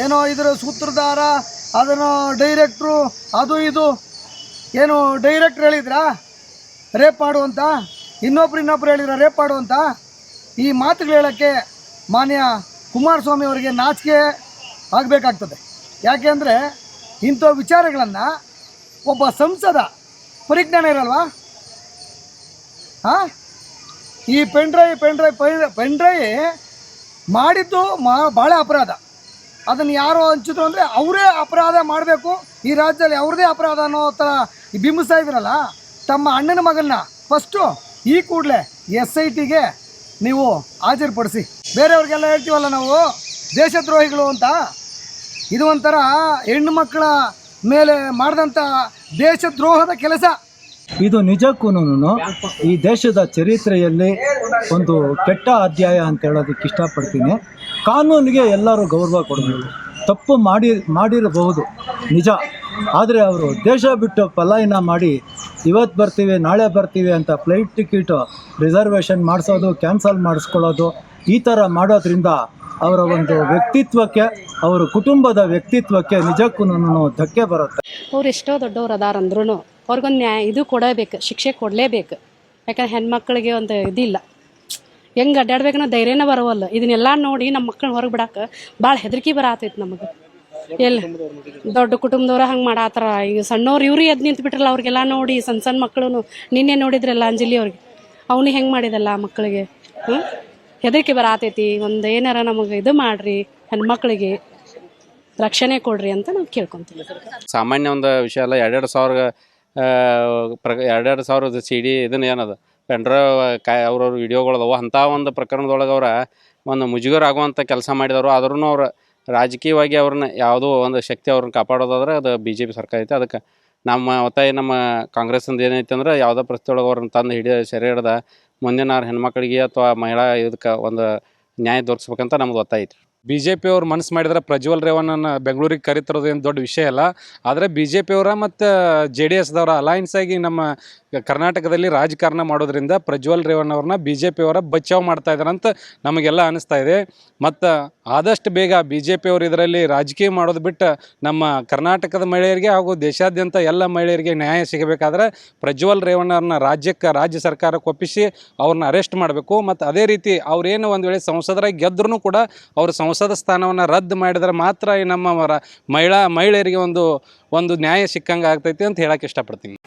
ಏನೋ ಇದರ ಸೂತ್ರಧಾರ, ಅದನ್ನು ಡೈರೆಕ್ಟ್ರು, ಅದು ಇದು ಏನು ಡೈರೆಕ್ಟ್ರ್ ಹೇಳಿದ್ರಾ ರೇಪ್ ಮಾಡುವಂತ, ಇನ್ನೊಬ್ರು ಹೇಳಿದ್ರ ರೇಪ್ ಮಾಡುವಂತ? ಈ ಮಾತುಗಳು ಹೇಳೋಕ್ಕೆ ಮಾನ್ಯ ಕುಮಾರಸ್ವಾಮಿ ಅವರಿಗೆ ನಾಚಿಕೆ ಆಗಬೇಕಾಗ್ತದೆ. ಯಾಕೆ ಅಂದರೆ ಇಂಥ ವಿಚಾರಗಳನ್ನು ಒಬ್ಬ ಸಂಸದ ಪರಿಜ್ಞಾನ ಇರಲ್ವಾ? ಹಾಂ, ಈ ಪೆಂಡ್ರೈ ಮಾಡಿದ್ದು ಭಾಳ ಅಪರಾಧ. ಅದನ್ನು ಯಾರೋ ಹಂಚಿದ್ರು ಅಂದರೆ ಅವರೇ ಅಪರಾಧ ಮಾಡಬೇಕು, ಈ ರಾಜ್ಯದಲ್ಲಿ ಅವ್ರದ್ದೇ ಅಪರಾಧ ಅನ್ನೋ ಥರ ಬಿಂಬಿಸ್ತಾ ಇದ್ರಲ್ಲ. ತಮ್ಮ ಅಣ್ಣನ ಮಗನ್ನ ಫಸ್ಟು ಈ ಕೂಡಲೇ SITಗೆ ನೀವು ಹಾಜರುಪಡಿಸಿ. ಬೇರೆಯವ್ರಿಗೆಲ್ಲ ಹೇಳ್ತೀವಲ್ಲ ನಾವು ದೇಶದ್ರೋಹಿಗಳು ಅಂತ, ಇದು ಒಂಥರ ಹೆಣ್ಣು ಮಕ್ಕಳ ಮೇಲೆ ಮಾಡಿದಂಥ ದೇಶದ್ರೋಹದ ಕೆಲಸ. ಇದು ನಿಜಕ್ಕೂ ಈ ದೇಶದ ಚರಿತ್ರೆಯಲ್ಲಿ ಒಂದು ಕೆಟ್ಟ ಅಧ್ಯಾಯ ಅಂತ ಹೇಳೋದಕ್ಕೆ ಇಷ್ಟಪಡ್ತೀನಿ. ಕಾನೂನಿಗೆ ಎಲ್ಲರೂ ಗೌರವ ಕೊಡಬೇಕು. ತಪ್ಪು ಮಾಡಿರಬಹುದು ನಿಜ, ಆದರೆ ಅವರು ದೇಶ ಬಿಟ್ಟು ಪಲಾಯನ ಮಾಡಿ ಇವತ್ತು ಬರ್ತೀವಿ ನಾಳೆ ಬರ್ತೀವಿ ಅಂತ ಫ್ಲೈಟ್ ಟಿಕೆಟು ರಿಸರ್ವೇಷನ್ ಮಾಡಿಸೋದು, ಕ್ಯಾನ್ಸಲ್ ಮಾಡಿಸ್ಕೊಳ್ಳೋದು, ಈ ಥರ ಮಾಡೋದ್ರಿಂದ ಅವರ ಒಂದು ವ್ಯಕ್ತಿತ್ವಕ್ಕೆ, ಅವರ ಕುಟುಂಬದ ವ್ಯಕ್ತಿತ್ವಕ್ಕೆ ನಿಜಕ್ಕೂ ಧಕ್ಕೆ ಬರುತ್ತೆ. ಅವ್ರು ಎಷ್ಟೋ ದೊಡ್ಡವ್ರು ಅದಾರಂದ್ರೂ ಅವ್ರಿಗೊಂದು ಇದು ಕೊಡಬೇಕು, ಶಿಕ್ಷೆ ಕೊಡಲೇಬೇಕು. ಯಾಕಂದ್ರೆ ಹೆಣ್ಮಕ್ಳಿಗೆ ಒಂದು ಇದಿಲ್ಲ, ಹೆಂಗೆ ಅಡ್ಡಾಡ್ಬೇಕನ್ನೋ ಧೈರ್ಯನೇ ಬರೋವಲ್ಲ. ಇದನ್ನೆಲ್ಲ ನೋಡಿ ನಮ್ಮ ಮಕ್ಕಳನ್ನ ಹೊರಗೆ ಬಿಡಕ್ಕೆ ಭಾಳ ಹೆದರಿಕೆ ಬರತೈತೆ ನಮಗೆ. ಎಲ್ಲಿ ದೊಡ್ಡ ಕುಟುಂಬದವ್ರು ಹಂಗೆ ಮಾಡಾತ್ತಾರ. ಈಗ ಸಣ್ಣವ್ರು ಇವ್ರು ಎದ್ದು ನಿಂತು ಬಿಟ್ರಲ್ಲ, ಅವ್ರಿಗೆಲ್ಲ ನೋಡಿ ಸಣ್ಣ ಮಕ್ಕಳು ನಿನ್ನೆ ನೋಡಿದ್ರಲ್ಲ ಅಂಜಲಿ ಅವ್ರಿಗೆ, ಅವನಿಗೆ ಹೆಂಗೆ ಮಾಡಿದಲ್ಲ ಮಕ್ಕಳಿಗೆ. ಹೆದರಿಕೆ ಬರತೈತಿ. ಒಂದು ಏನಾರ ನಮಗೆ ಇದು ಮಾಡಿರಿ, ಹೆಣ್ಮಕ್ಳಿಗೆ ರಕ್ಷಣೆ ಕೊಡ್ರಿ ಅಂತ ನಾವು ಕೇಳ್ಕೊತೀವಿ. ಸಾಮಾನ್ಯ ಒಂದು ವಿಷಯ ಅಲ್ಲ. 2,000 CD ಇದನ್ನು ಏನದು ಪೆಂಡ್ರೈವ್ ಅವ್ರವ್ರ ವಿಡಿಯೋಗಳದವು. ಅಂಥ ಒಂದು ಪ್ರಕರಣದೊಳಗೆ ಅವರ ಒಂದು ಮುಜುಗರ ಆಗುವಂಥ ಕೆಲಸ ಮಾಡಿದವರು. ಆದ್ರೂ ಅವ್ರು ರಾಜಕೀಯವಾಗಿ ಅವ್ರನ್ನ ಯಾವುದೋ ಒಂದು ಶಕ್ತಿ ಅವ್ರನ್ನ ಕಾಪಾಡೋದಾದ್ರೆ ಅದು BJP ಸರ್ಕಾರ ಐತೆ. ಅದಕ್ಕೆ ನಮ್ಮ ಒತ್ತಾಯ ನಮ್ಮ ಕಾಂಗ್ರೆಸ್ಸಿಂದ ಏನೈತೆ ಅಂದ್ರೆ ಯಾವುದೋ ಪರಿಸ್ಥಿತಿಯೊಳಗೆ ಅವ್ರನ್ನ ತಂದು ಸೆರೆ ಹಿಡ್ದ ಮುಂದಿನ ಹೆಣ್ಮಕ್ಳಿಗೆ ಅಥವಾ ಮಹಿಳಾ ಇದಕ್ಕೆ ಒಂದು ನ್ಯಾಯ ದೊರಕಿಸ್ಬೇಕಂತ ನಮ್ದು ಒತ್ತಾಯ ಐತಿ. BJP ಅವ್ರು ಮನಸ್ಸು ಮಾಡಿದ್ರೆ ಪ್ರಜ್ವಲ್ ರೇವಣ್ಣನ ಬೆಂಗಳೂರಿಗೆ ಕರಿತಿರೋದು ಏನು ದೊಡ್ಡ ವಿಷಯ ಅಲ್ಲ. ಆದರೆ BJP ಅವರ ಮತ್ತು JDSದವರ ಅಲೈನ್ಸ್ ಆಗಿ ನಮ್ಮ ಕರ್ನಾಟಕದಲ್ಲಿ ರಾಜಕಾರಣ ಮಾಡೋದ್ರಿಂದ ಪ್ರಜ್ವಲ್ ರೇವಣ್ಣವ್ರನ್ನ BJP ಅವರ ಬಚಾವ್ ಮಾಡ್ತಾ ಇದ್ದಾರೆ ಅಂತ ನಮಗೆಲ್ಲ ಅನಿಸ್ತಾ ಇದೆ. ಮತ್ತು ಆದಷ್ಟು ಬೇಗ BJP ಅವರು ಇದರಲ್ಲಿ ರಾಜಕೀಯ ಮಾಡೋದು ಬಿಟ್ಟು ನಮ್ಮ ಕರ್ನಾಟಕದ ಮಹಿಳೆಯರಿಗೆ ಹಾಗೂ ದೇಶಾದ್ಯಂತ ಎಲ್ಲ ಮಹಿಳೆಯರಿಗೆ ನ್ಯಾಯ ಸಿಗಬೇಕಾದ್ರೆ ಪ್ರಜ್ವಲ್ ರೇವಣ್ಣವ್ರನ್ನ ರಾಜ್ಯ ಸರ್ಕಾರಕ್ಕೆ ಒಪ್ಪಿಸಿ ಅವ್ರನ್ನ ಅರೆಸ್ಟ್ ಮಾಡಬೇಕು. ಮತ್ತು ಅದೇ ರೀತಿ ಅವ್ರೇನು ಒಂದು ವೇಳೆ ಸಂಸದರಾಗಿ ಗೆದ್ರೂ ಕೂಡ ಅವ್ರ ಸಂಸದ ಸ್ಥಾನವನ್ನು ರದ್ದು ಮಾಡಿದರೆ ಮಾತ್ರ ನಮ್ಮ ಮಹಿಳೆಯರಿಗೆ ಒಂದು ನ್ಯಾಯ ಸಿಕ್ಕಂಗೆ ಆಗ್ತೈತಿ ಅಂತ ಹೇಳಕ್ಕೆ ಇಷ್ಟಪಡ್ತೀನಿ.